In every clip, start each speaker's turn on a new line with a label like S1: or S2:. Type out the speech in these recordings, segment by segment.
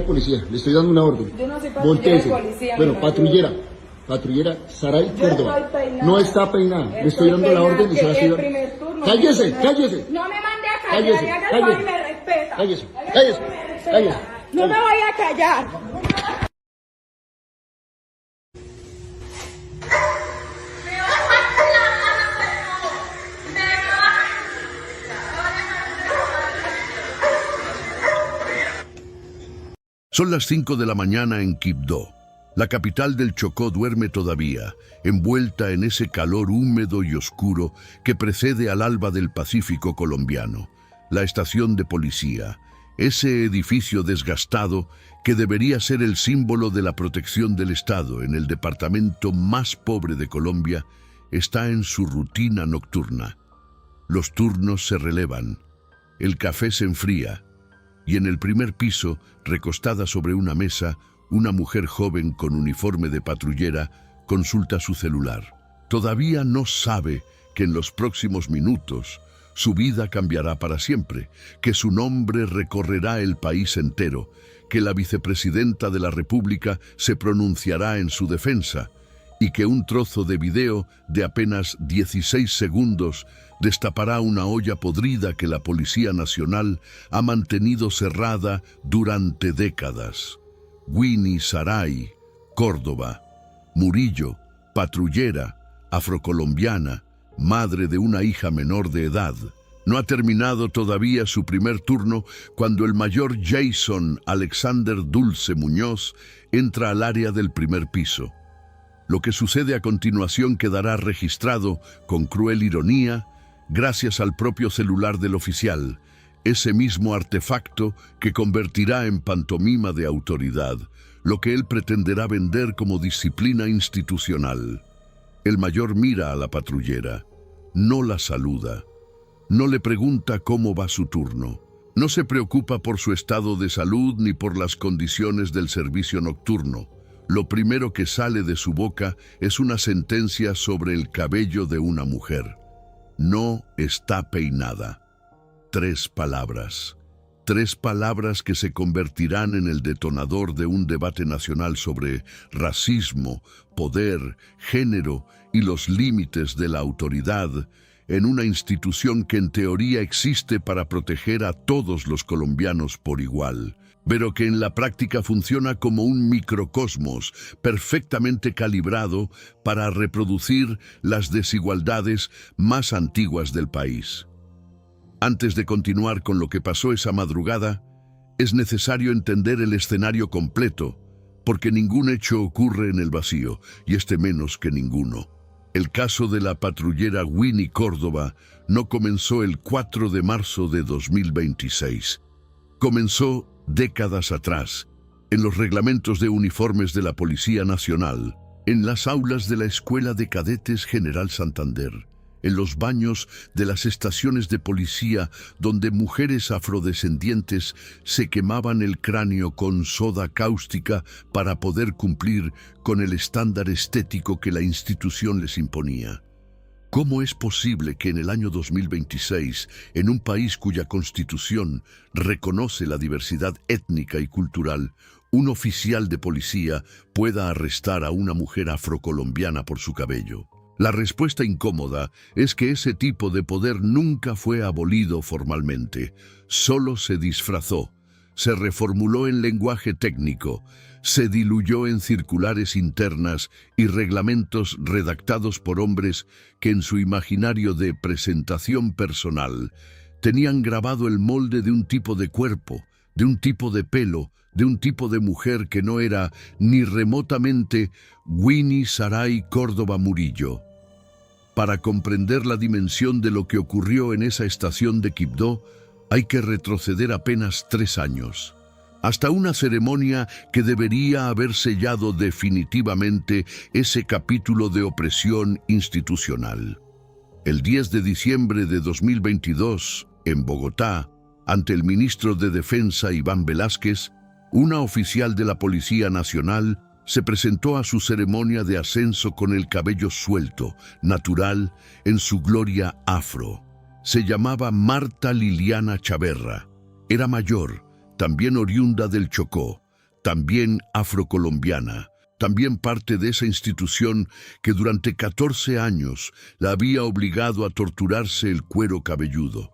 S1: Policía, le estoy dando una orden.
S2: Yo no soy patrullera
S1: Voltéese.
S2: de policía.
S1: Bueno, patrullera Saray
S2: Yo
S1: Córdoba.
S2: estoy peinada.
S1: No está peinada. Le estoy dando la orden y se va a
S2: el
S1: hacer.
S2: primer turno.
S1: Cállese, cállese.
S2: No me mande a callar,
S1: Cállese,
S2: y haga el
S1: cállese.
S2: favor y me respeta.
S1: Cállese,
S2: Haga el
S1: cállese,
S2: favor y me respeta.
S1: cállese.
S2: No me voy a callar.
S3: Son las 5 de la mañana en Quibdó. La capital del Chocó duerme todavía, envuelta en ese calor húmedo y oscuro que precede al alba del Pacífico colombiano. La estación de policía, ese edificio desgastado que debería ser el símbolo de la protección del Estado en el departamento más pobre de Colombia, está en su rutina nocturna. Los turnos se relevan, el café se enfría, y en el primer piso, recostada sobre una mesa, una mujer joven con uniforme de patrullera consulta su celular. Todavía no sabe que en los próximos minutos su vida cambiará para siempre, que su nombre recorrerá el país entero, que la vicepresidenta de la República se pronunciará en su defensa y que un trozo de video de apenas 16 segundos destapará una olla podrida que la Policía Nacional ha mantenido cerrada durante décadas. Winnie Saray, Córdoba, Murillo, patrullera, afrocolombiana, madre de una hija menor de edad. No ha terminado todavía su primer turno cuando el mayor Jason Alexander Dulce Muñoz entra al área del primer piso. Lo que sucede a continuación quedará registrado, con cruel ironía, gracias al propio celular del oficial, ese mismo artefacto que convertirá en pantomima de autoridad lo que él pretenderá vender como disciplina institucional. El mayor mira a la patrullera, no la saluda, no le pregunta cómo va su turno, no se preocupa por su estado de salud ni por las condiciones del servicio nocturno. Lo primero que sale de su boca es una sentencia sobre el cabello de una mujer. No está peinada. 3 palabras. 3 palabras que se convertirán en el detonador de un debate nacional sobre racismo, poder, género y los límites de la autoridad en una institución que en teoría existe para proteger a todos los colombianos por igual, pero que en la práctica funciona como un microcosmos perfectamente calibrado para reproducir las desigualdades más antiguas del país. Antes de continuar con lo que pasó esa madrugada, es necesario entender el escenario completo, porque ningún hecho ocurre en el vacío, y este menos que ninguno. El caso de la patrullera Winnie Córdoba no comenzó el 4 de marzo de 2026. Comenzó décadas atrás, en los reglamentos de uniformes de la Policía Nacional, en las aulas de la Escuela de Cadetes General Santander, en los baños de las estaciones de policía donde mujeres afrodescendientes se quemaban el cráneo con soda cáustica para poder cumplir con el estándar estético que la institución les imponía. ¿Cómo es posible que en el año 2026, en un país cuya constitución reconoce la diversidad étnica y cultural, un oficial de policía pueda arrestar a una mujer afrocolombiana por su cabello? La respuesta incómoda es que ese tipo de poder nunca fue abolido formalmente, solo se disfrazó, se reformuló en lenguaje técnico, se diluyó en circulares internas y reglamentos redactados por hombres que en su imaginario de presentación personal tenían grabado el molde de un tipo de cuerpo, de un tipo de pelo, de un tipo de mujer que no era ni remotamente Winnie Saray Córdoba Murillo. Para comprender la dimensión de lo que ocurrió en esa estación de Quibdó, hay que retroceder apenas 3 años, hasta una ceremonia que debería haber sellado definitivamente ese capítulo de opresión institucional. El 10 de diciembre de 2022, en Bogotá, ante el ministro de Defensa Iván Velásquez, una oficial de la Policía Nacional se presentó a su ceremonia de ascenso con el cabello suelto, natural, en su gloria afro. Se llamaba Marta Liliana Chaverra. Era mayor, también oriunda del Chocó, también afrocolombiana, también parte de esa institución que durante 14 años la había obligado a torturarse el cuero cabelludo.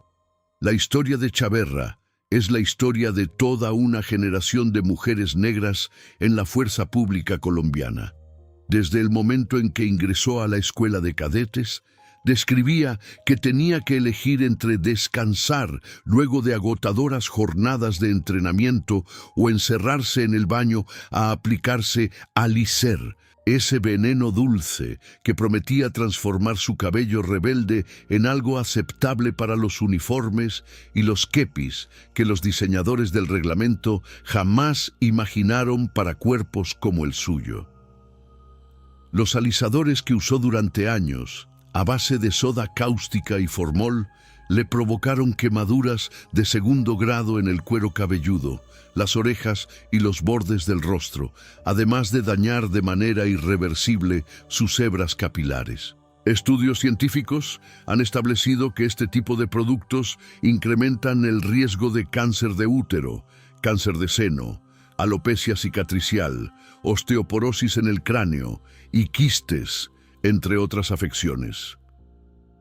S3: La historia de Chaverra es la historia de toda una generación de mujeres negras en la fuerza pública colombiana. Desde el momento en que ingresó a la escuela de cadetes, describía que tenía que elegir entre descansar luego de agotadoras jornadas de entrenamiento o encerrarse en el baño a aplicarse Alicer, ese veneno dulce que prometía transformar su cabello rebelde en algo aceptable para los uniformes y los kepis que los diseñadores del reglamento jamás imaginaron para cuerpos como el suyo. Los alisadores que usó durante años, a base de soda cáustica y formol, le provocaron quemaduras de segundo grado en el cuero cabelludo, las orejas y los bordes del rostro, además de dañar de manera irreversible sus hebras capilares. Estudios científicos han establecido que este tipo de productos incrementan el riesgo de cáncer de útero, cáncer de seno, alopecia cicatricial, osteoporosis en el cráneo y quistes, entre otras afecciones.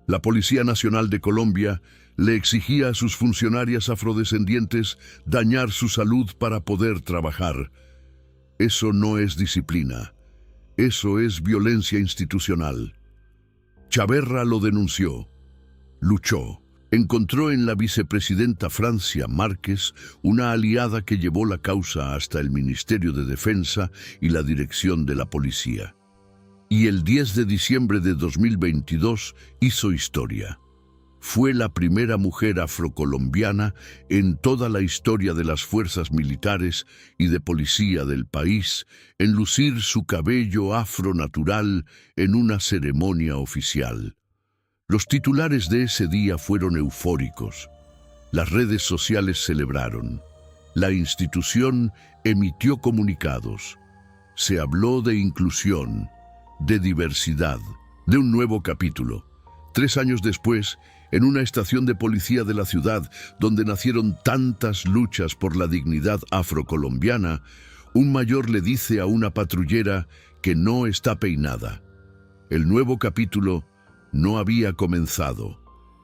S3: La Policía Nacional de Colombia le exigía a sus funcionarias afrodescendientes dañar su salud para poder trabajar. Eso no es disciplina. Eso es violencia institucional. Chaverra lo denunció, luchó, encontró en la vicepresidenta Francia Márquez una aliada que llevó la causa hasta el Ministerio de Defensa y la dirección de la policía. Y el 10 de diciembre de 2022 hizo historia. Fue la primera mujer afrocolombiana en toda la historia de las fuerzas militares y de policía del país en lucir su cabello afro natural en una ceremonia oficial. Los titulares de ese día fueron eufóricos. Las redes sociales celebraron. La institución emitió comunicados. Se habló de inclusión, de diversidad, de un nuevo capítulo. 3 años después, en una estación de policía de la ciudad donde nacieron tantas luchas por la dignidad afrocolombiana, un mayor le dice a una patrullera que no está peinada. El nuevo capítulo no había comenzado.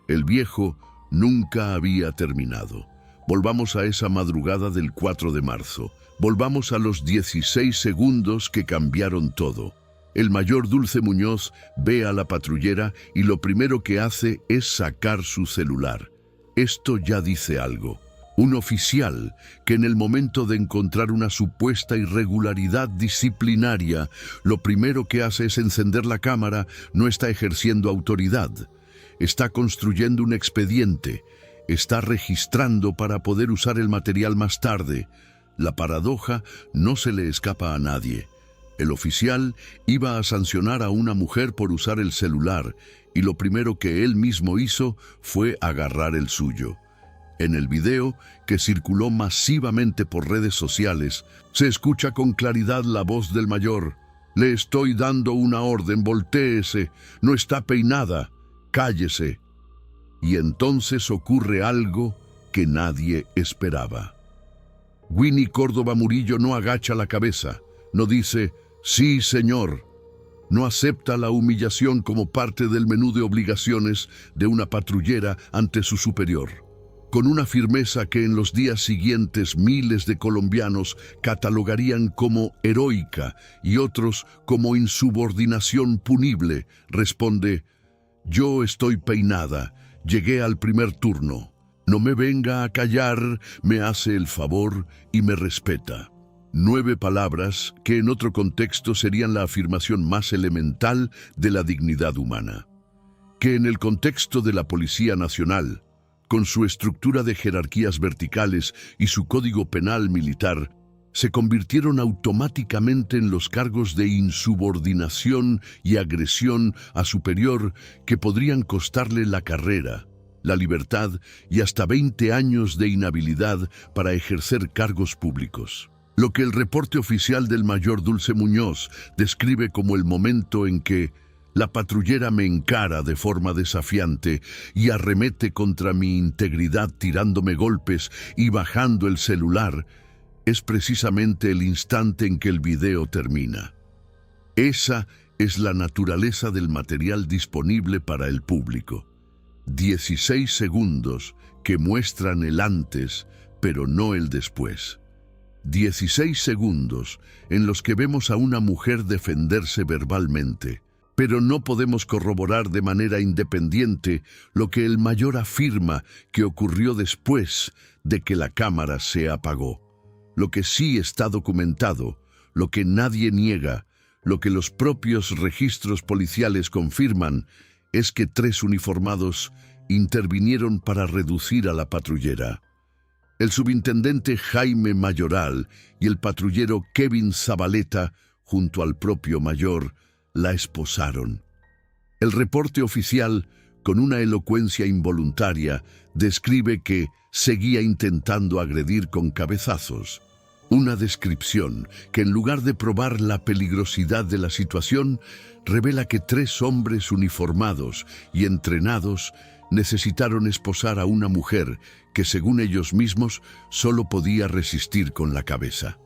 S3: El viejo nunca había terminado. Volvamos a esa madrugada del 4 de marzo. Volvamos a los 16 segundos que cambiaron todo. El mayor Dulce Muñoz ve a la patrullera y lo primero que hace es sacar su celular. Esto ya dice algo. Un oficial que en el momento de encontrar una supuesta irregularidad disciplinaria, lo primero que hace es encender la cámara, no está ejerciendo autoridad. Está construyendo un expediente. Está registrando para poder usar el material más tarde. La paradoja no se le escapa a nadie. El oficial iba a sancionar a una mujer por usar el celular y lo primero que él mismo hizo fue agarrar el suyo. En el video, que circuló masivamente por redes sociales, se escucha con claridad la voz del mayor. «Le estoy dando una orden, voltéese, no está peinada, cállese». Y entonces ocurre algo que nadie esperaba. Winnie Córdoba Murillo no agacha la cabeza, no dice «Sí, señor». No acepta la humillación como parte del menú de obligaciones de una patrullera ante su superior. Con una firmeza que en los días siguientes miles de colombianos catalogarían como heroica y otros como insubordinación punible, responde: «Yo estoy peinada, llegué al primer turno. No me venga a callar, me hace el favor y me respeta». 9 palabras que en otro contexto serían la afirmación más elemental de la dignidad humana. Que en el contexto de la Policía Nacional, con su estructura de jerarquías verticales y su código penal militar, se convirtieron automáticamente en los cargos de insubordinación y agresión a superior que podrían costarle la carrera, la libertad y hasta 20 años de inhabilidad para ejercer cargos públicos. Lo que el reporte oficial del mayor Dulce Muñoz describe como el momento en que la patrullera me encara de forma desafiante y arremete contra mi integridad tirándome golpes y bajando el celular, es precisamente el instante en que el video termina. Esa es la naturaleza del material disponible para el público. 16 segundos que muestran el antes, pero no el después. 16 segundos en los que vemos a una mujer defenderse verbalmente, pero no podemos corroborar de manera independiente lo que el mayor afirma que ocurrió después de que la cámara se apagó. Lo que sí está documentado, lo que nadie niega, lo que los propios registros policiales confirman, es que 3 uniformados intervinieron para reducir a la patrullera. El subintendente Jaime Mayoral y el patrullero Kevin Zabaleta, junto al propio mayor, la esposaron. El reporte oficial, con una elocuencia involuntaria, describe que seguía intentando agredir con cabezazos. Una descripción que, en lugar de probar la peligrosidad de la situación, revela que 3 hombres uniformados y entrenados necesitaron esposar a una mujer que, según ellos mismos, solo podía resistir con la cabeza.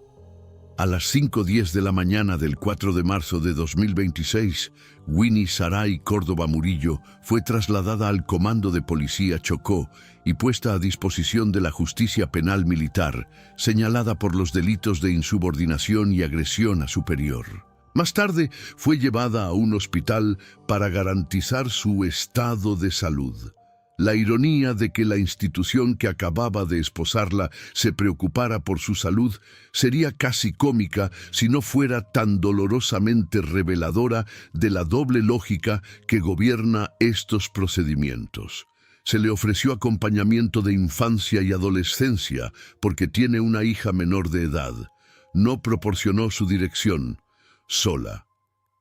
S3: A las 5:10 de la mañana del 4 de marzo de 2026, Winnie Saray Córdoba Murillo fue trasladada al Comando de Policía Chocó y puesta a disposición de la justicia penal militar, señalada por los delitos de insubordinación y agresión a superior. Más tarde fue llevada a un hospital para garantizar su estado de salud. La ironía de que la institución que acababa de esposarla se preocupara por su salud sería casi cómica si no fuera tan dolorosamente reveladora de la doble lógica que gobierna estos procedimientos. Se le ofreció acompañamiento de infancia y adolescencia porque tiene una hija menor de edad. No proporcionó su dirección. Sola,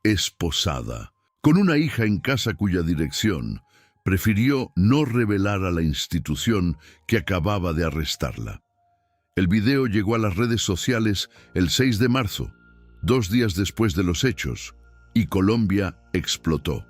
S3: esposada, con una hija en casa cuya dirección prefirió no revelar a la institución que acababa de arrestarla. El video llegó a las redes sociales el 6 de marzo, 2 días después de los hechos, y Colombia explotó.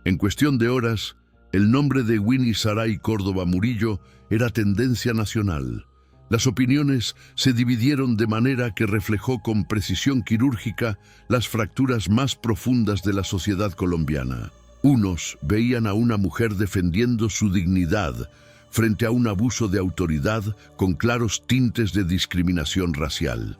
S3: En cuestión de horas, el nombre de Winnie Saray Córdoba Murillo era tendencia nacional. Las opiniones se dividieron de manera que reflejó con precisión quirúrgica las fracturas más profundas de la sociedad colombiana. Unos veían a una mujer defendiendo su dignidad frente a un abuso de autoridad con claros tintes de discriminación racial.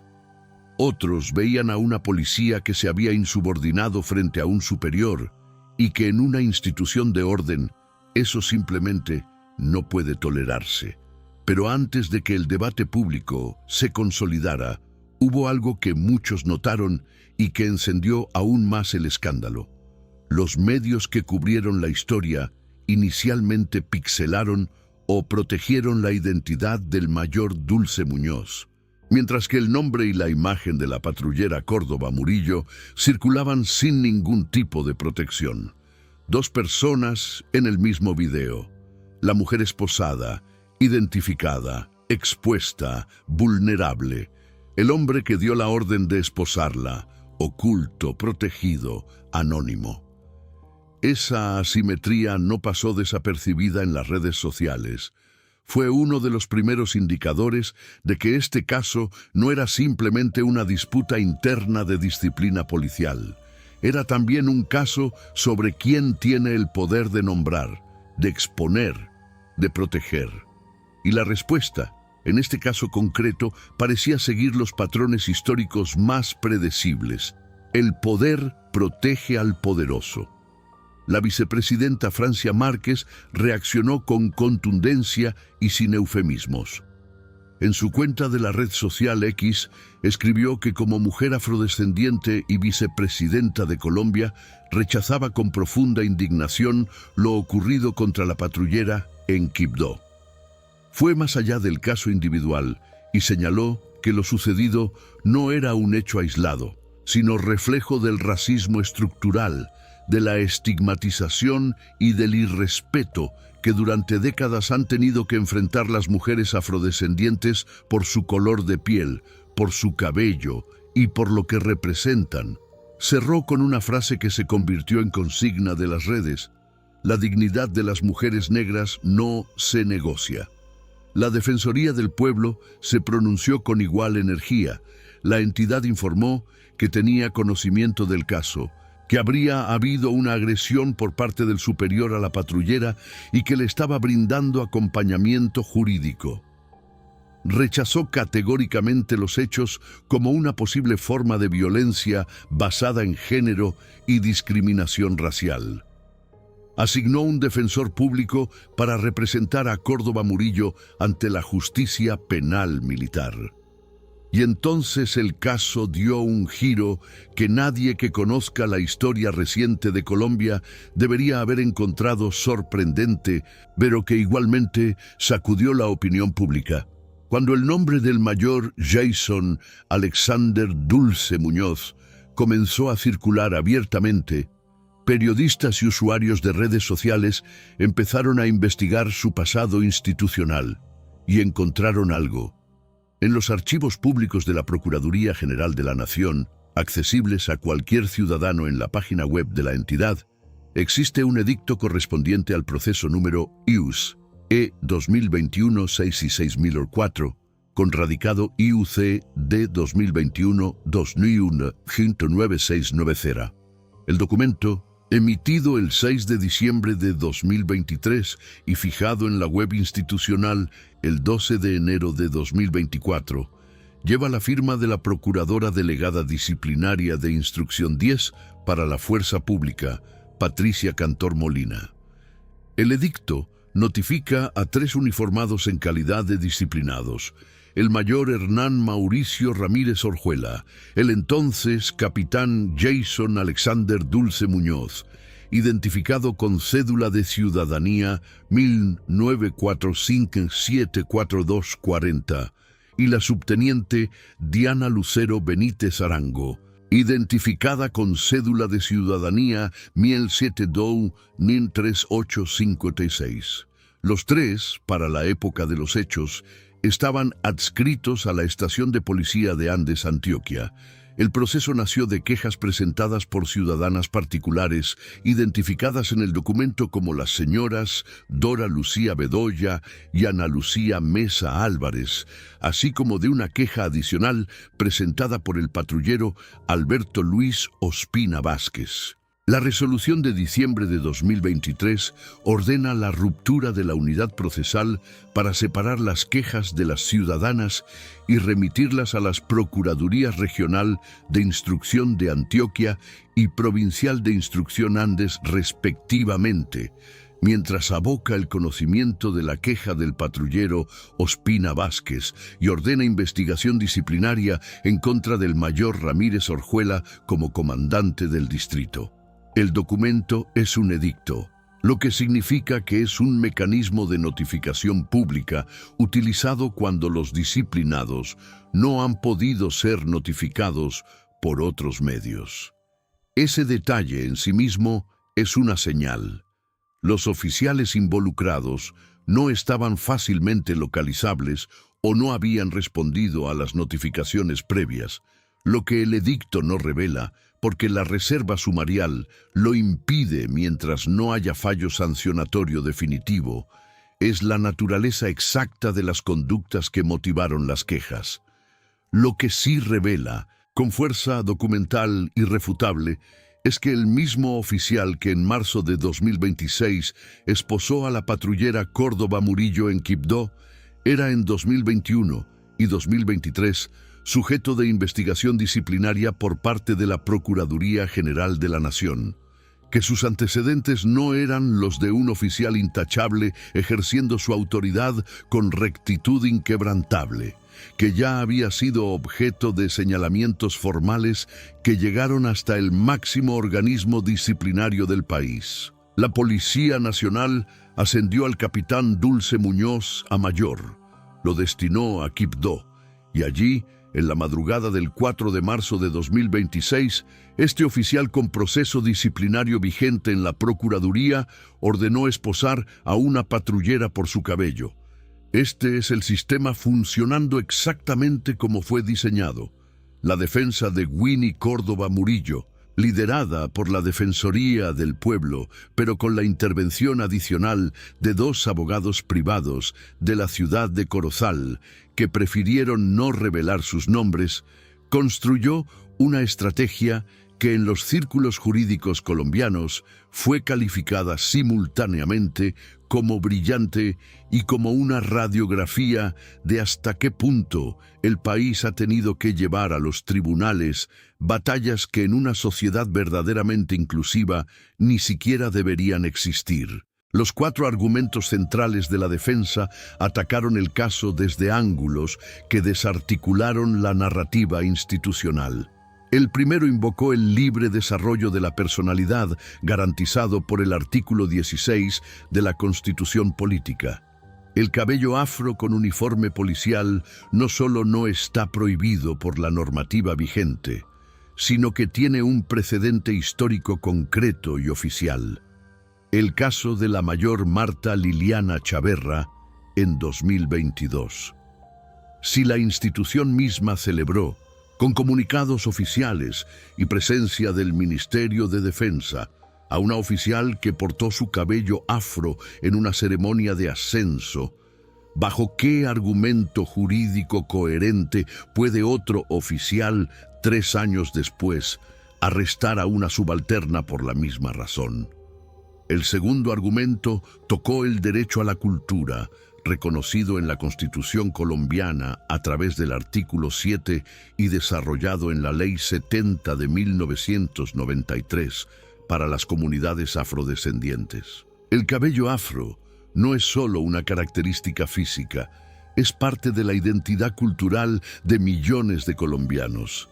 S3: Otros veían a una policía que se había insubordinado frente a un superior y que en una institución de orden eso simplemente no puede tolerarse. Pero antes de que el debate público se consolidara, hubo algo que muchos notaron y que encendió aún más el escándalo. Los medios que cubrieron la historia inicialmente pixelaron o protegieron la identidad del mayor Dulce Muñoz, mientras que el nombre y la imagen de la patrullera Córdoba Murillo circulaban sin ningún tipo de protección. 2 personas en el mismo video. La mujer esposada, identificada, expuesta, vulnerable. El hombre que dio la orden de esposarla, oculto, protegido, anónimo. Esa asimetría no pasó desapercibida en las redes sociales. Fue uno de los primeros indicadores de que este caso no era simplemente una disputa interna de disciplina policial. Era también un caso sobre quién tiene el poder de nombrar, de exponer, de proteger. Y la respuesta, en este caso concreto, parecía seguir los patrones históricos más predecibles. El poder protege al poderoso. La vicepresidenta Francia Márquez reaccionó con contundencia y sin eufemismos. En su cuenta de la red social X, escribió que como mujer afrodescendiente y vicepresidenta de Colombia, rechazaba con profunda indignación lo ocurrido contra la patrullera en Quibdó. Fue más allá del caso individual y señaló que lo sucedido no era un hecho aislado, sino reflejo del racismo estructural, de la estigmatización y del irrespeto que durante décadas han tenido que enfrentar las mujeres afrodescendientes por su color de piel, por su cabello y por lo que representan. Cerró con una frase que se convirtió en consigna de las redes: la dignidad de las mujeres negras no se negocia. La Defensoría del Pueblo se pronunció con igual energía. La entidad informó que tenía conocimiento del caso, que habría habido una agresión por parte del superior a la patrullera y que le estaba brindando acompañamiento jurídico. Rechazó categóricamente los hechos como una posible forma de violencia basada en género y discriminación racial. Asignó un defensor público para representar a Córdoba Murillo ante la justicia penal militar. Y entonces el caso dio un giro que nadie que conozca la historia reciente de Colombia debería haber encontrado sorprendente, pero que igualmente sacudió la opinión pública. Cuando el nombre del mayor Jason Alexander Dulce Muñoz comenzó a circular abiertamente, periodistas y usuarios de redes sociales empezaron a investigar su pasado institucional y encontraron algo. En los archivos públicos de la Procuraduría General de la Nación, accesibles a cualquier ciudadano en la página web de la entidad, existe un edicto correspondiente al proceso número IUS E 2021-66004, con radicado IUC D 2021-2001-9690. El documento, emitido el 6 de diciembre de 2023 y fijado en la web institucional el 12 de enero de 2024, lleva la firma de la Procuradora Delegada Disciplinaria de Instrucción 10 para la Fuerza Pública, Patricia Cantor Molina. El edicto notifica a 3 uniformados en calidad de disciplinados: el mayor Hernán Mauricio Ramírez Orjuela, el entonces capitán Jason Alexander Dulce Muñoz, identificado con cédula de ciudadanía 1945744240, y la subteniente Diana Lucero Benítez Arango, identificada con cédula de ciudadanía 1072-3856. Los 3, para la época de los hechos, estaban adscritos a la estación de policía de Andes, Antioquia. El proceso nació de quejas presentadas por ciudadanas particulares, identificadas en el documento como las señoras Dora Lucía Bedoya y Ana Lucía Mesa Álvarez, así como de una queja adicional presentada por el patrullero Alberto Luis Ospina Vázquez. La resolución de diciembre de 2023 ordena la ruptura de la unidad procesal para separar las quejas de las ciudadanas y remitirlas a las Procuradurías Regional de Instrucción de Antioquia y Provincial de Instrucción Andes respectivamente, mientras aboca el conocimiento de la queja del patrullero Ospina Vázquez y ordena investigación disciplinaria en contra del mayor Ramírez Orjuela como comandante del distrito. El documento es un edicto, lo que significa que es un mecanismo de notificación pública utilizado cuando los disciplinados no han podido ser notificados por otros medios. Ese detalle en sí mismo es una señal. Los oficiales involucrados no estaban fácilmente localizables o no habían respondido a las notificaciones previas, lo que el edicto no revela, porque la reserva sumarial lo impide mientras no haya fallo sancionatorio definitivo, es la naturaleza exacta de las conductas que motivaron las quejas. Lo que sí revela, con fuerza documental irrefutable, es que el mismo oficial que en marzo de 2026 esposó a la patrullera Córdoba Murillo en Quibdó, era en 2021 y 2023 sujeto de investigación disciplinaria por parte de la Procuraduría General de la Nación, que sus antecedentes no eran los de un oficial intachable ejerciendo su autoridad con rectitud inquebrantable, que ya había sido objeto de señalamientos formales que llegaron hasta el máximo organismo disciplinario del país. La Policía Nacional ascendió al capitán Dulce Muñoz a mayor, lo destinó a Quibdó, y allí, en la madrugada del 4 de marzo de 2026, este oficial con proceso disciplinario vigente en la Procuraduría ordenó esposar a una patrullera por su cabello. Este es el sistema funcionando exactamente como fue diseñado. La defensa de Winnie Córdoba Murillo, liderada por la Defensoría del Pueblo, pero con la intervención adicional de 2 abogados privados de la ciudad de Corozal, que prefirieron no revelar sus nombres, construyó una estrategia que en los círculos jurídicos colombianos fue calificada simultáneamente como brillante y como una radiografía de hasta qué punto el país ha tenido que llevar a los tribunales batallas que en una sociedad verdaderamente inclusiva ni siquiera deberían existir. Los 4 argumentos centrales de la defensa atacaron el caso desde ángulos que desarticularon la narrativa institucional. El primero invocó el libre desarrollo de la personalidad garantizado por el artículo 16 de la Constitución Política. El cabello afro con uniforme policial no solo no está prohibido por la normativa vigente, sino que tiene un precedente histórico concreto y oficial. El caso de la mayor Marta Liliana Chaverra en 2022. Si la institución misma celebró, con comunicados oficiales y presencia del Ministerio de Defensa, a una oficial que portó su cabello afro en una ceremonia de ascenso, ¿bajo qué argumento jurídico coherente puede otro oficial, 3 años después, arrestar a una subalterna por la misma razón? El segundo argumento tocó el derecho a la cultura, reconocido en la Constitución colombiana a través del artículo 7 y desarrollado en la Ley 70 de 1993 para las comunidades afrodescendientes. El cabello afro no es solo una característica física, es parte de la identidad cultural de millones de colombianos.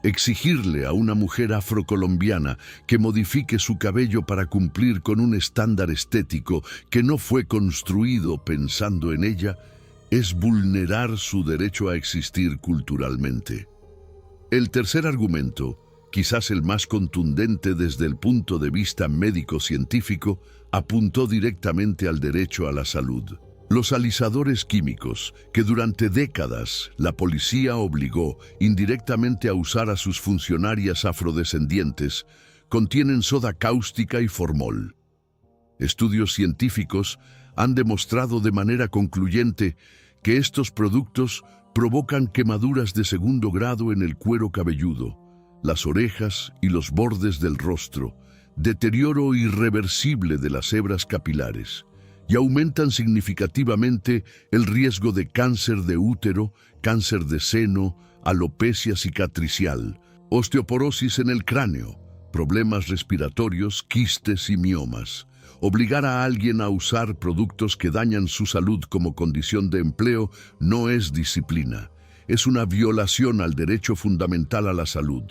S3: Exigirle a una mujer afrocolombiana que modifique su cabello para cumplir con un estándar estético que no fue construido pensando en ella es vulnerar su derecho a existir culturalmente. El tercer argumento, quizás el más contundente desde el punto de vista médico-científico, apuntó directamente al derecho a la salud. Los alisadores químicos, que durante décadas la policía obligó indirectamente a usar a sus funcionarias afrodescendientes, contienen soda cáustica y formol. Estudios científicos han demostrado de manera concluyente que estos productos provocan quemaduras de 2º grado en el cuero cabelludo, las orejas y los bordes del rostro, deterioro irreversible de las hebras capilares, y aumentan significativamente el riesgo de cáncer de útero, cáncer de seno, alopecia cicatricial, osteoporosis en el cráneo, problemas respiratorios, quistes y miomas. Obligar a alguien a usar productos que dañan su salud como condición de empleo no es disciplina, es una violación al derecho fundamental a la salud.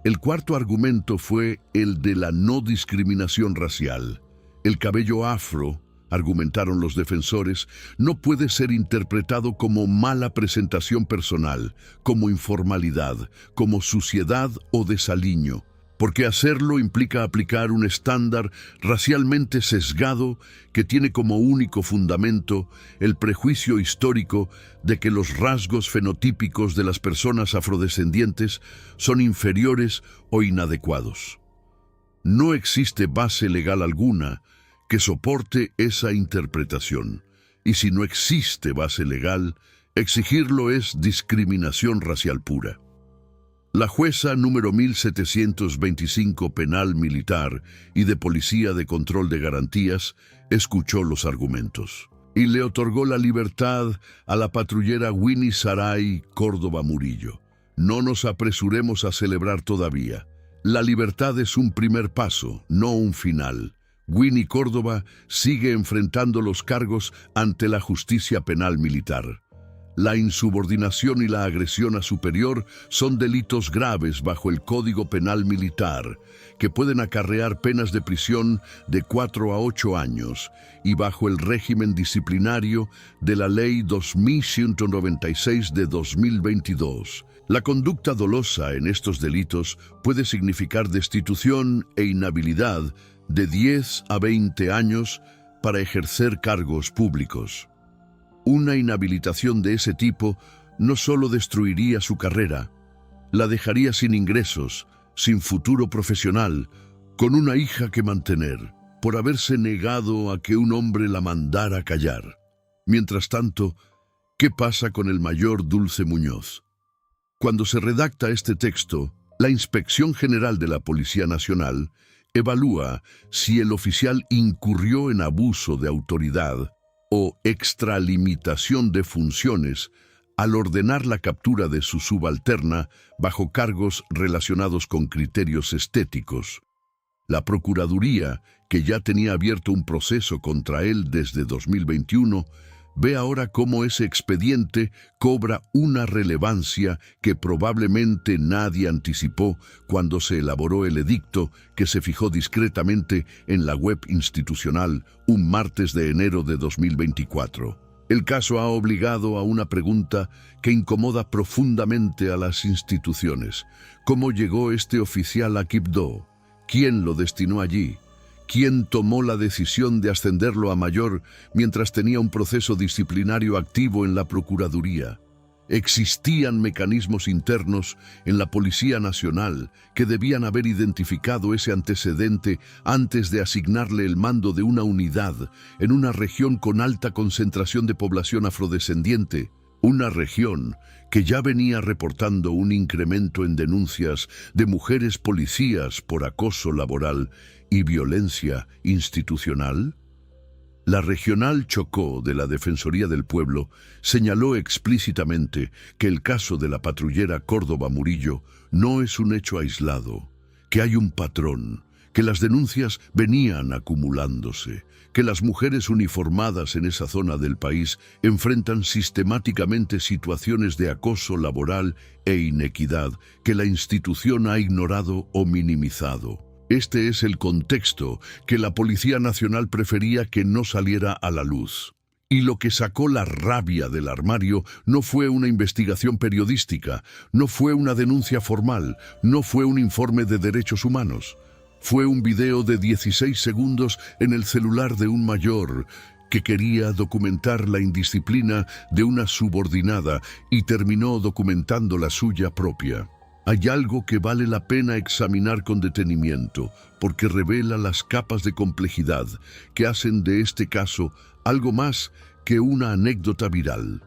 S3: El cuarto argumento fue el de la no discriminación racial. El cabello afro, argumentaron los defensores, no puede ser interpretado como mala presentación personal, como informalidad, como suciedad o desaliño, porque hacerlo implica aplicar un estándar racialmente sesgado que tiene como único fundamento el prejuicio histórico de que los rasgos fenotípicos de las personas afrodescendientes son inferiores o inadecuados. No existe base legal alguna que soporte esa interpretación, y si no existe base legal, exigirlo es discriminación racial pura. La jueza número 1725 penal militar y de policía de control de garantías escuchó los argumentos y le otorgó la libertad a la patrullera Winnie Saray Córdoba Murillo. No nos apresuremos a celebrar todavía. La libertad es un primer paso, no un final. Winnie Córdoba sigue enfrentando los cargos ante la justicia penal militar. La insubordinación y la agresión a superior son delitos graves bajo el Código Penal Militar, que pueden acarrear penas de prisión de 4 a 8 años, y bajo el régimen disciplinario de la Ley 2196 de 2022. La conducta dolosa en estos delitos puede significar destitución e inhabilidad de 10 a 20 años para ejercer cargos públicos. Una inhabilitación de ese tipo no solo destruiría su carrera, la dejaría sin ingresos, sin futuro profesional, con una hija que mantener, por haberse negado a que un hombre la mandara callar. Mientras tanto, ¿qué pasa con el mayor Dulce Muñoz? Cuando se redacta este texto, la Inspección General de la Policía Nacional evalúa si el oficial incurrió en abuso de autoridad o extralimitación de funciones al ordenar la captura de su subalterna bajo cargos relacionados con criterios estéticos. La Procuraduría, que ya tenía abierto un proceso contra él desde 2021, ve ahora cómo ese expediente cobra una relevancia que probablemente nadie anticipó cuando se elaboró el edicto que se fijó discretamente en la web institucional un martes de enero de 2024. El caso ha obligado a una pregunta que incomoda profundamente a las instituciones. ¿Cómo llegó este oficial a Quibdó? ¿Quién lo destinó allí? ¿Quién tomó la decisión de ascenderlo a mayor mientras tenía un proceso disciplinario activo en la Procuraduría? Existían mecanismos internos en la Policía Nacional que debían haber identificado ese antecedente antes de asignarle el mando de una unidad en una región con alta concentración de población afrodescendiente, una región que ya venía reportando un incremento en denuncias de mujeres policías por acoso laboral y violencia institucional. La Regional Chocó de la Defensoría del Pueblo señaló explícitamente que el caso de la patrullera Córdoba Murillo no es un hecho aislado, que hay un patrón, que las denuncias venían acumulándose, que las mujeres uniformadas en esa zona del país enfrentan sistemáticamente situaciones de acoso laboral e inequidad que la institución ha ignorado o minimizado. Este es el contexto que la Policía Nacional prefería que no saliera a la luz. Y lo que sacó la rabia del armario no fue una investigación periodística, no fue una denuncia formal, no fue un informe de derechos humanos. Fue un video de 16 segundos en el celular de un mayor que quería documentar la indisciplina de una subordinada y terminó documentando la suya propia. Hay algo que vale la pena examinar con detenimiento, porque revela las capas de complejidad que hacen de este caso algo más que una anécdota viral.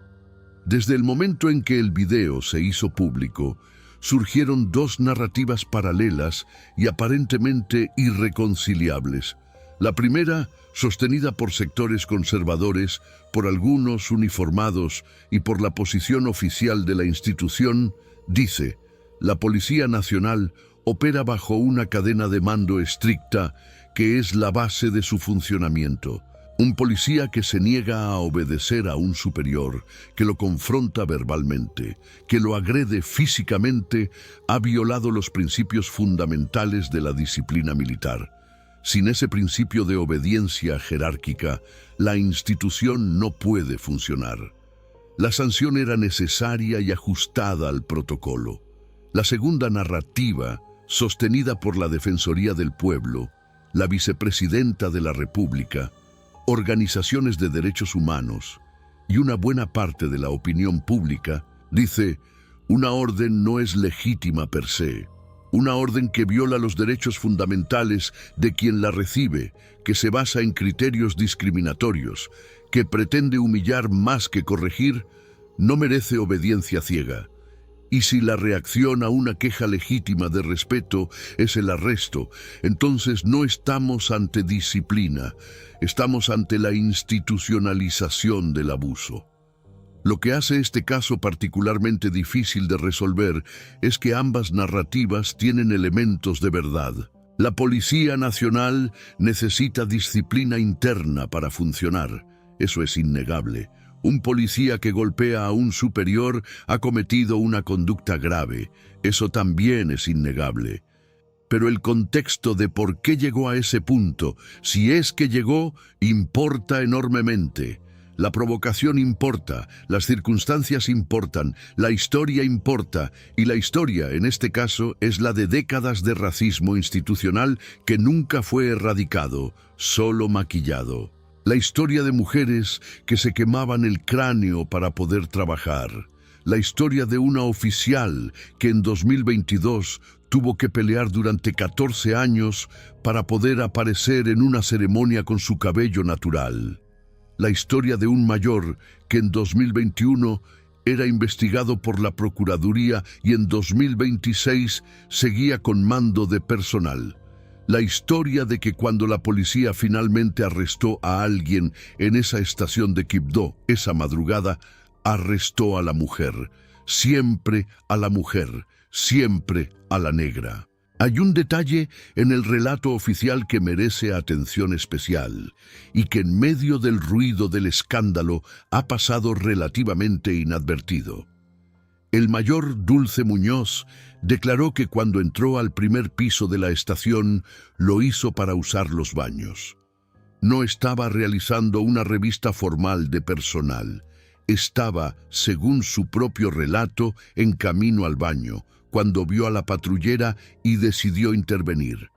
S3: Desde el momento en que el video se hizo público, surgieron dos narrativas paralelas y aparentemente irreconciliables. La primera, sostenida por sectores conservadores, por algunos uniformados y por la posición oficial de la institución, dice: la Policía Nacional opera bajo una cadena de mando estricta que es la base de su funcionamiento. Un policía que se niega a obedecer a un superior, que lo confronta verbalmente, que lo agrede físicamente, ha violado los principios fundamentales de la disciplina militar. Sin ese principio de obediencia jerárquica, la institución no puede funcionar. La sanción era necesaria y ajustada al protocolo. La segunda narrativa, sostenida por la Defensoría del Pueblo, la Vicepresidenta de la República, organizaciones de derechos humanos y una buena parte de la opinión pública, dice: una orden no es legítima per se, una orden que viola los derechos fundamentales de quien la recibe, que se basa en criterios discriminatorios, que pretende humillar más que corregir, no merece obediencia ciega. Y si la reacción a una queja legítima de respeto es el arresto, entonces no estamos ante disciplina, estamos ante la institucionalización del abuso. Lo que hace este caso particularmente difícil de resolver es que ambas narrativas tienen elementos de verdad. La Policía Nacional necesita disciplina interna para funcionar, eso es innegable. Un policía que golpea a un superior ha cometido una conducta grave. Eso también es innegable. Pero el contexto de por qué llegó a ese punto, si es que llegó, importa enormemente. La provocación importa, las circunstancias importan, la historia importa, y la historia, en este caso, es la de décadas de racismo institucional que nunca fue erradicado, solo maquillado. La historia de mujeres que se quemaban el cráneo para poder trabajar, la historia de una oficial que en 2022 tuvo que pelear durante 14 años para poder aparecer en una ceremonia con su cabello natural. La historia de un mayor que en 2021 era investigado por la Procuraduría y en 2026 seguía con mando de personal. La historia de que cuando la policía finalmente arrestó a alguien en esa estación de Quibdó esa madrugada, arrestó a la mujer, siempre a la mujer, siempre a la negra. Hay un detalle en el relato oficial que merece atención especial y que en medio del ruido del escándalo ha pasado relativamente inadvertido. El mayor Dulce Muñoz declaró que cuando entró al primer piso de la estación lo hizo para usar los baños. No estaba realizando una revista formal de personal. Estaba, según su propio relato, en camino al baño, cuando vio a la patrullera y decidió intervenir.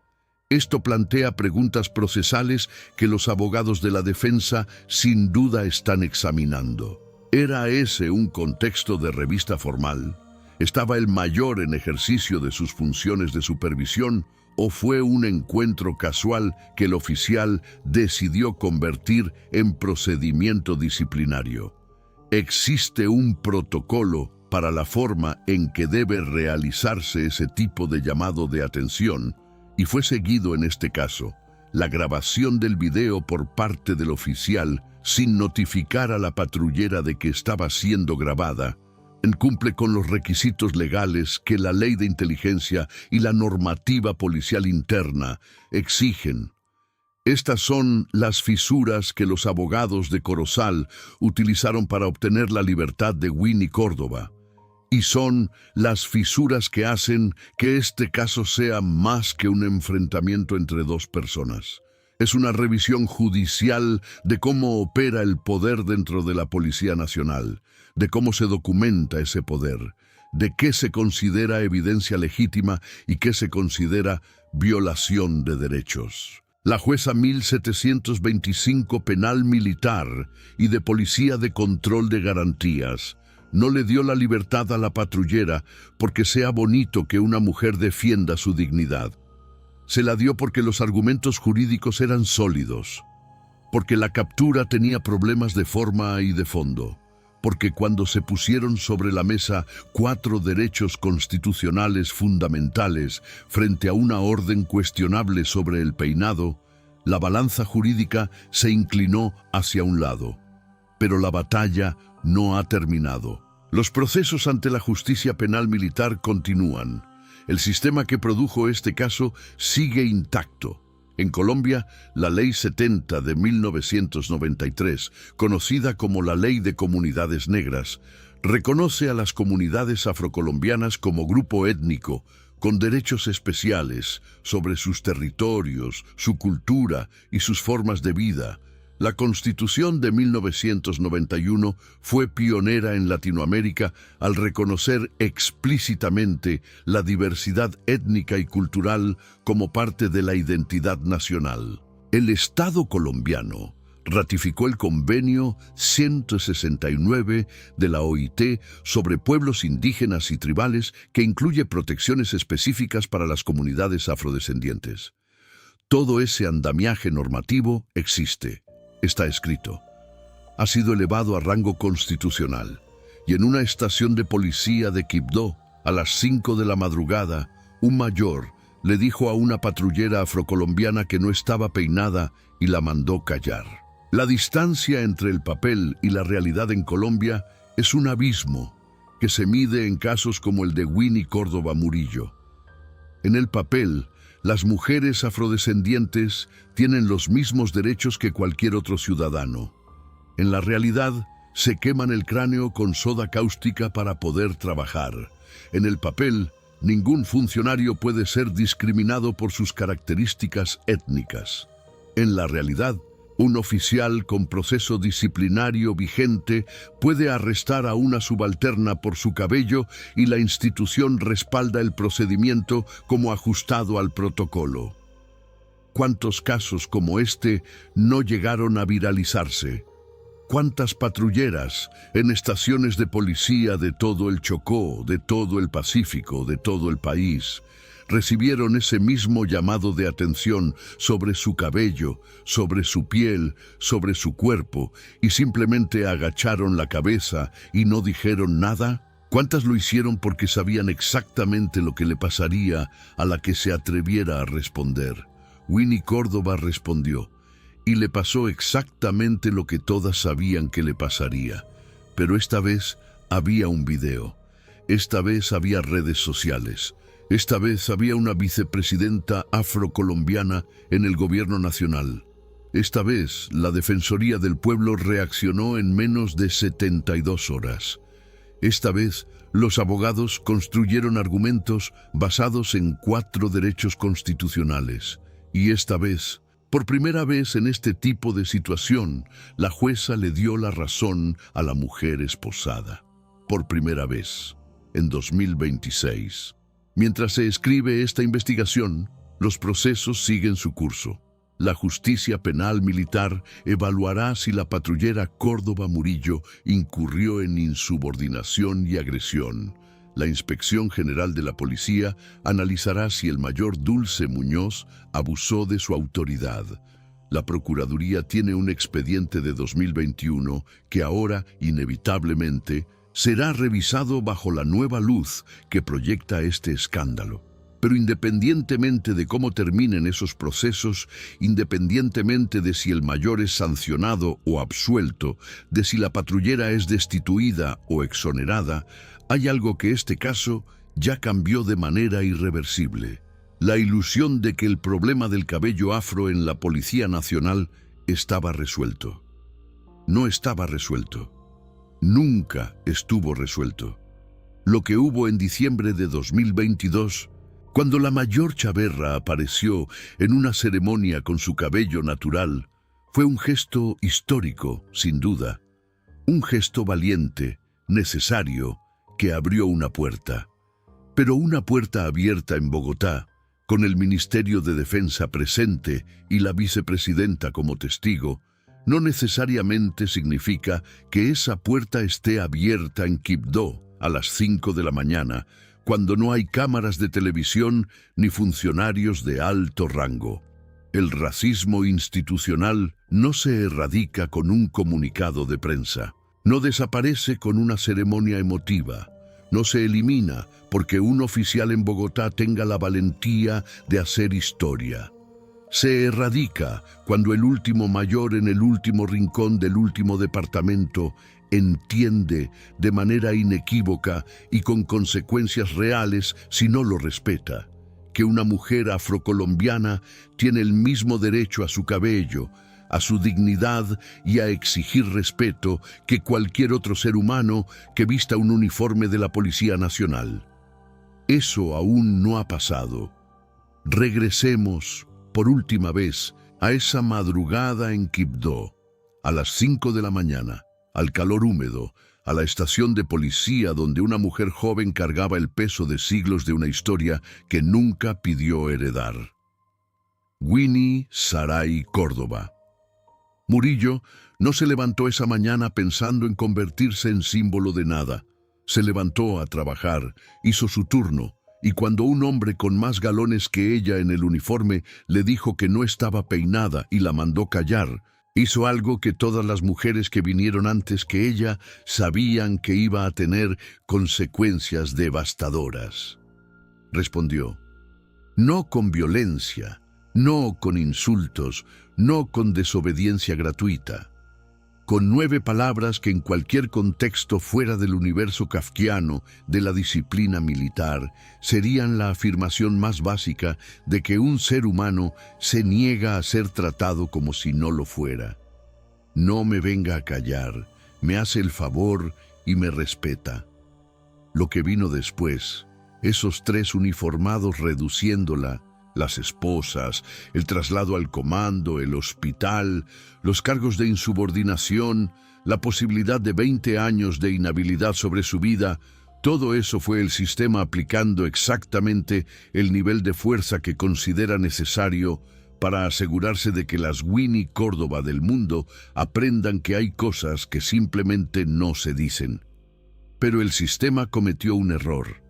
S3: Esto plantea preguntas procesales que los abogados de la defensa sin duda están examinando. ¿Era ese un contexto de revista formal? ¿Estaba el mayor en ejercicio de sus funciones de supervisión o fue un encuentro casual que el oficial decidió convertir en procedimiento disciplinario? ¿Existe un protocolo para la forma en que debe realizarse ese tipo de llamado de atención? Y fue seguido en este caso la grabación del video por parte del oficial sin notificar a la patrullera de que estaba siendo grabada, cumple con los requisitos legales que la ley de inteligencia y la normativa policial interna exigen. Estas son las fisuras que los abogados de Corozal utilizaron para obtener la libertad de Winnie Córdoba. Y son las fisuras que hacen que este caso sea más que un enfrentamiento entre dos personas. Es una revisión judicial de cómo opera el poder dentro de la Policía Nacional, de cómo se documenta ese poder, de qué se considera evidencia legítima y qué se considera violación de derechos. La jueza 1725 Penal Militar y de Policía de Control de Garantías no le dio la libertad a la patrullera porque sea bonito que una mujer defienda su dignidad. Se la dio porque los argumentos jurídicos eran sólidos, porque la captura tenía problemas de forma y de fondo, porque cuando se pusieron sobre la mesa 4 derechos constitucionales fundamentales frente a una orden cuestionable sobre el peinado, la balanza jurídica se inclinó hacia un lado. Pero la batalla no ha terminado. Los procesos ante la justicia penal militar continúan. El sistema que produjo este caso sigue intacto. En Colombia, la Ley 70 de 1993, conocida como la Ley de Comunidades Negras, reconoce a las comunidades afrocolombianas como grupo étnico con derechos especiales sobre sus territorios, su cultura y sus formas de vida. La Constitución de 1991 fue pionera en Latinoamérica al reconocer explícitamente la diversidad étnica y cultural como parte de la identidad nacional. El Estado colombiano ratificó el Convenio 169 de la OIT sobre pueblos indígenas y tribales que incluye protecciones específicas para las comunidades afrodescendientes. Todo ese andamiaje normativo existe. Está escrito. Ha sido elevado a rango constitucional y en una estación de policía de Quibdó, a las 5 de la madrugada, un mayor le dijo a una patrullera afrocolombiana que no estaba peinada y la mandó callar. La distancia entre el papel y la realidad en Colombia es un abismo que se mide en casos como el de Winnie Córdoba Murillo. En el papel, las mujeres afrodescendientes tienen los mismos derechos que cualquier otro ciudadano. En la realidad, se queman el cráneo con soda cáustica para poder trabajar. En el papel, ningún funcionario puede ser discriminado por sus características étnicas. En la realidad, un oficial con proceso disciplinario vigente puede arrestar a una subalterna por su cabello y la institución respalda el procedimiento como ajustado al protocolo. ¿Cuántos casos como este no llegaron a viralizarse? ¿Cuántas patrulleras en estaciones de policía de todo el Chocó, de todo el Pacífico, de todo el país, recibieron ese mismo llamado de atención sobre su cabello, sobre su piel, sobre su cuerpo, y simplemente agacharon la cabeza y no dijeron nada? ¿Cuántas lo hicieron porque sabían exactamente lo que le pasaría a la que se atreviera a responder? Winnie Córdoba respondió, y le pasó exactamente lo que todas sabían que le pasaría. Pero esta vez había un video. Esta vez había redes sociales. Esta vez había una vicepresidenta afrocolombiana en el gobierno nacional. Esta vez la Defensoría del Pueblo reaccionó en menos de 72 horas. Esta vez los abogados construyeron argumentos basados en 4 derechos constitucionales. Y esta vez, por primera vez en este tipo de situación, la jueza le dio la razón a la mujer esposada. Por primera vez, en 2026. Mientras se escribe esta investigación, los procesos siguen su curso. La justicia penal militar evaluará si la patrullera Córdoba Murillo incurrió en insubordinación y agresión. La Inspección General de la Policía analizará si el mayor Dulce Muñoz abusó de su autoridad. La Procuraduría tiene un expediente de 2021 que ahora, inevitablemente, será revisado bajo la nueva luz que proyecta este escándalo. Pero independientemente de cómo terminen esos procesos, independientemente de si el mayor es sancionado o absuelto, de si la patrullera es destituida o exonerada, hay algo que este caso ya cambió de manera irreversible. La ilusión de que el problema del cabello afro en la Policía Nacional estaba resuelto. No estaba resuelto. Nunca estuvo resuelto. Lo que hubo en diciembre de 2022, cuando la mayor Chaverra apareció en una ceremonia con su cabello natural, fue un gesto histórico, sin duda. Un gesto valiente, necesario, que abrió una puerta. Pero una puerta abierta en Bogotá, con el Ministerio de Defensa presente y la vicepresidenta como testigo, no necesariamente significa que esa puerta esté abierta en Quibdó a las 5 de la mañana, cuando no hay cámaras de televisión ni funcionarios de alto rango. El racismo institucional no se erradica con un comunicado de prensa. No desaparece con una ceremonia emotiva. No se elimina porque un oficial en Bogotá tenga la valentía de hacer historia. Se erradica cuando el último mayor en el último rincón del último departamento entiende de manera inequívoca y con consecuencias reales si no lo respeta, que una mujer afrocolombiana tiene el mismo derecho a su cabello, a su dignidad y a exigir respeto que cualquier otro ser humano que vista un uniforme de la Policía Nacional. Eso aún no ha pasado. Regresemos, por última vez, a esa madrugada en Quibdó, a las 5 de la mañana, al calor húmedo, a la estación de policía donde una mujer joven cargaba el peso de siglos de una historia que nunca pidió heredar. Winnie Saray Córdoba. Murillo no se levantó esa mañana pensando en convertirse en símbolo de nada. Se levantó a trabajar, hizo su turno, y cuando un hombre con más galones que ella en el uniforme le dijo que no estaba peinada y la mandó callar, hizo algo que todas las mujeres que vinieron antes que ella sabían que iba a tener consecuencias devastadoras. Respondió, no con violencia, no con insultos, no con desobediencia gratuita, con 9 palabras que en cualquier contexto fuera del universo kafkiano de la disciplina militar serían la afirmación más básica de que un ser humano se niega a ser tratado como si no lo fuera. No me venga a callar, me hace el favor y me respeta. Lo que vino después, esos 3 uniformados reduciéndola, las esposas, el traslado al comando, el hospital, los cargos de insubordinación, la posibilidad de 20 años de inhabilidad sobre su vida, todo eso fue el sistema aplicando exactamente el nivel de fuerza que considera necesario para asegurarse de que las Winnie Córdoba del mundo aprendan que hay cosas que simplemente no se dicen. Pero el sistema cometió un error.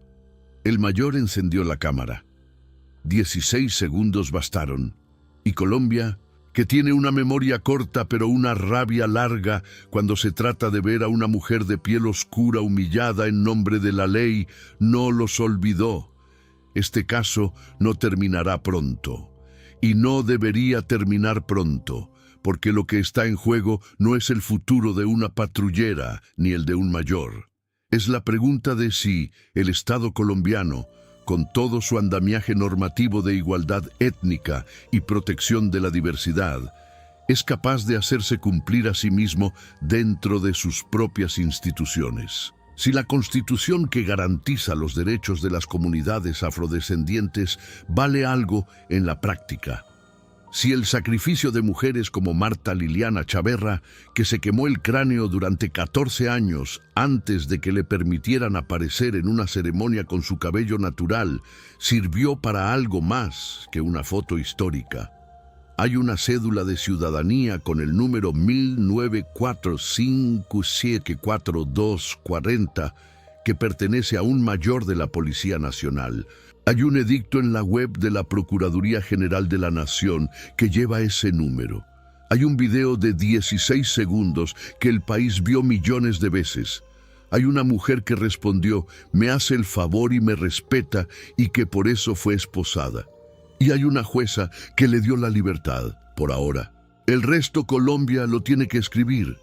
S3: El mayor encendió la cámara. 16 segundos bastaron. Y Colombia, que tiene una memoria corta pero una rabia larga cuando se trata de ver a una mujer de piel oscura humillada en nombre de la ley, no los olvidó. Este caso no terminará pronto. Y no debería terminar pronto, porque lo que está en juego no es el futuro de una patrullera ni el de un mayor. Es la pregunta de si el Estado colombiano, con todo su andamiaje normativo de igualdad étnica y protección de la diversidad, es capaz de hacerse cumplir a sí mismo dentro de sus propias instituciones. Si la Constitución que garantiza los derechos de las comunidades afrodescendientes vale algo en la práctica, si el sacrificio de mujeres como Marta Liliana Chaverra, que se quemó el cráneo durante 14 años antes de que le permitieran aparecer en una ceremonia con su cabello natural, sirvió para algo más que una foto histórica. Hay una cédula de ciudadanía con el número 1945744240 que pertenece a un mayor de la Policía Nacional. Hay un edicto en la web de la Procuraduría General de la Nación que lleva ese número. Hay un video de 16 segundos que el país vio millones de veces. Hay una mujer que respondió, me hace el favor y me respeta, y que por eso fue esposada. Y hay una jueza que le dio la libertad, por ahora. El resto Colombia lo tiene que escribir.